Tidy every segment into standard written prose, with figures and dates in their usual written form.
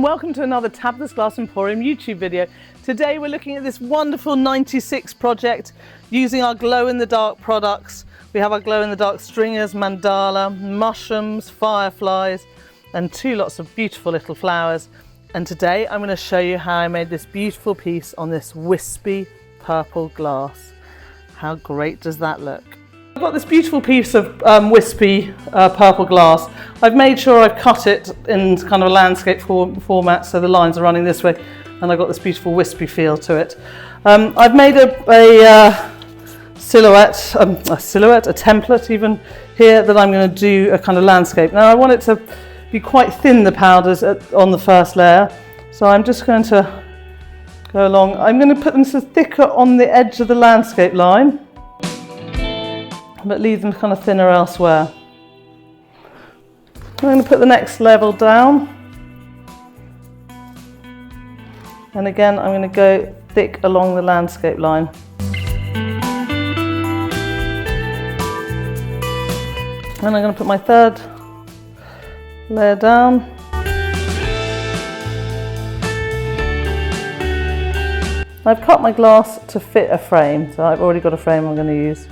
Welcome to another Tabitha's Glass Emporium YouTube video. Today we're looking at this wonderful 96 project using our glow-in-the-dark products. We have our glow-in-the-dark stringers, mandala, mushrooms, fireflies, and two lots of beautiful little flowers. And today I'm going to show you how I made this beautiful piece on this wispy purple glass. How great does that look? I've got this beautiful piece of wispy purple glass. I've made sure I've cut it in kind of a landscape format so the lines are running this way, and I've got this beautiful wispy feel to it. I've made a template even here that I'm going to do a kind of landscape. Now I want it to be quite thin, the powders on the first layer, so I'm just going to go along. I'm going to put them so thicker on the edge of the landscape line, but leave them kind of thinner elsewhere. I'm going to put the next level down, and again I'm going to go thick along the landscape line. And I'm going to put my third layer down. I've cut my glass to fit a frame, so I've already got a frame I'm going to use.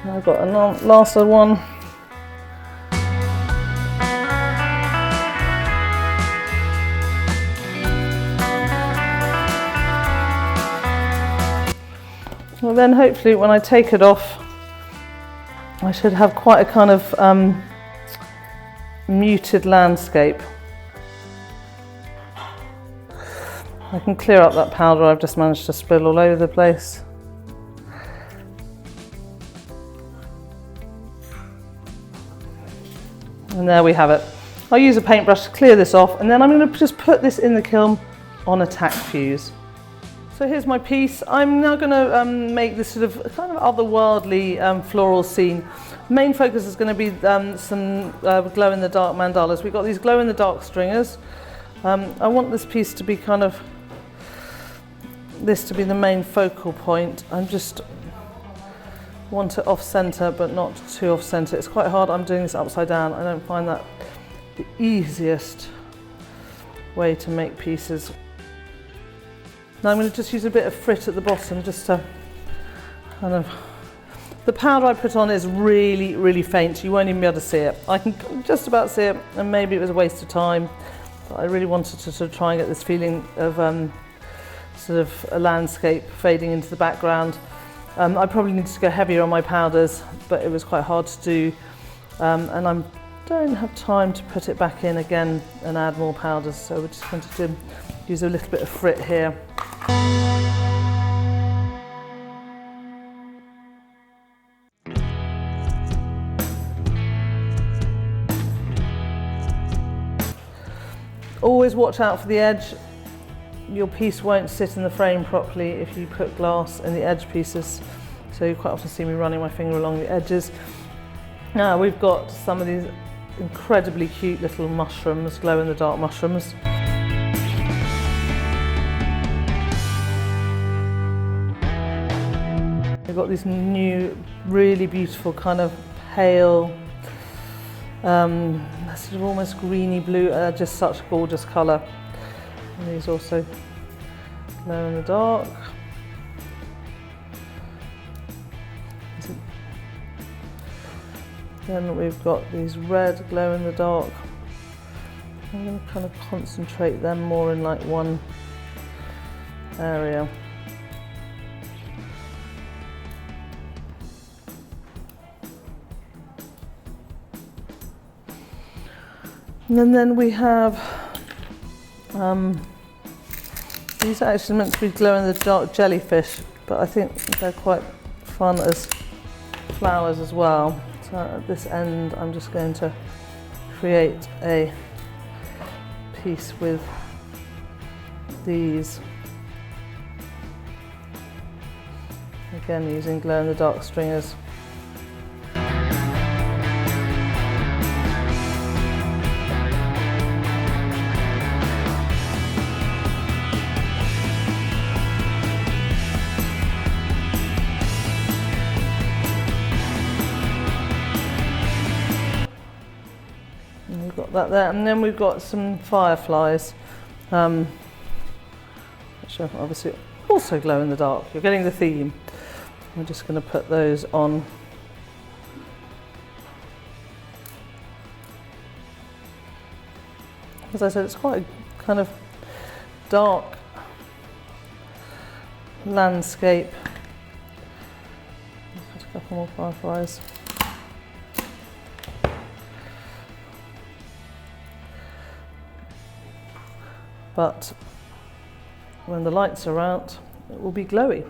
I've got a last one. Well, then hopefully when I take it off, I should have quite a kind of muted landscape. I can clear up that powder I've just managed to spill all over the place. And there we have it. I'll use a paintbrush to clear this off, and then I'm going to just put this in the kiln on a tack fuse. So here's my piece. I'm now going to make this sort of kind of otherworldly floral scene. Main focus is going to be some glow-in-the-dark mandalas. We've got these glow-in-the-dark stringers. I want this piece to be kind of, this to be the main focal point. I'm just want it off center, but not too off center. It's quite hard. I'm doing this upside down. I don't find that the easiest way to make pieces. Now I'm going to just use a bit of frit at the bottom, just to kind of, the powder I put on is really, really faint. You won't even be able to see it. I can just about see it, and maybe it was a waste of time, but I really wanted to sort of try and get this feeling of sort of a landscape fading into the background. I probably needed to go heavier on my powders, but it was quite hard to do, and I don't have time to put it back in again and add more powders, so we're just going to use a little bit of frit here. Always watch out for the edge. Your piece won't sit in the frame properly if you put glass in the edge pieces, so you quite often see me running my finger along the edges. Now we've got some of these incredibly cute little mushrooms, glow-in-the-dark mushrooms. We've got these new, really beautiful kind of pale, sort of almost greeny blue, just such a gorgeous colour. And these also glow in the dark. Then we've got these red glow in the dark. I'm going to kind of concentrate them more in like one area. And then we have these are actually meant to be glow-in-the-dark jellyfish, but I think they're quite fun as flowers as well. So at this end I'm just going to create a piece with these, again using glow-in-the-dark stringers. we've got that there, and then we've got some fireflies, which are obviously also glow in the dark. You're getting the theme. We're just going to put those on. As I said, it's quite a kind of dark landscape. Put a couple more fireflies. But when the lights are out, it will be glowy.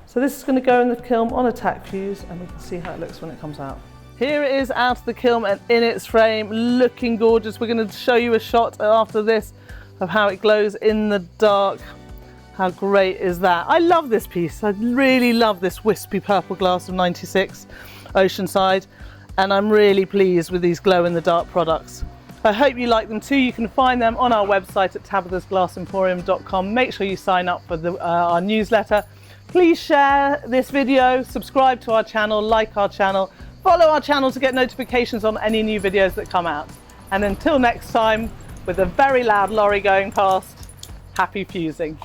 So this is going to go in the kiln on a tack fuse, and we can see how it looks when it comes out. Here it is out of the kiln and in its frame, looking gorgeous. We're going to show you a shot after this of how it glows in the dark. How great is that? I love this piece. I really love this wispy purple glass of 96 Oceanside, and I'm really pleased with these glow in the dark products. I hope you like them too. You can find them on our website at tabithasglassemporium.com. Make sure you sign up for our newsletter. Please share this video, subscribe to our channel, like our channel, follow our channel to get notifications on any new videos that come out. And until next time, with a very loud lorry going past, happy fusing.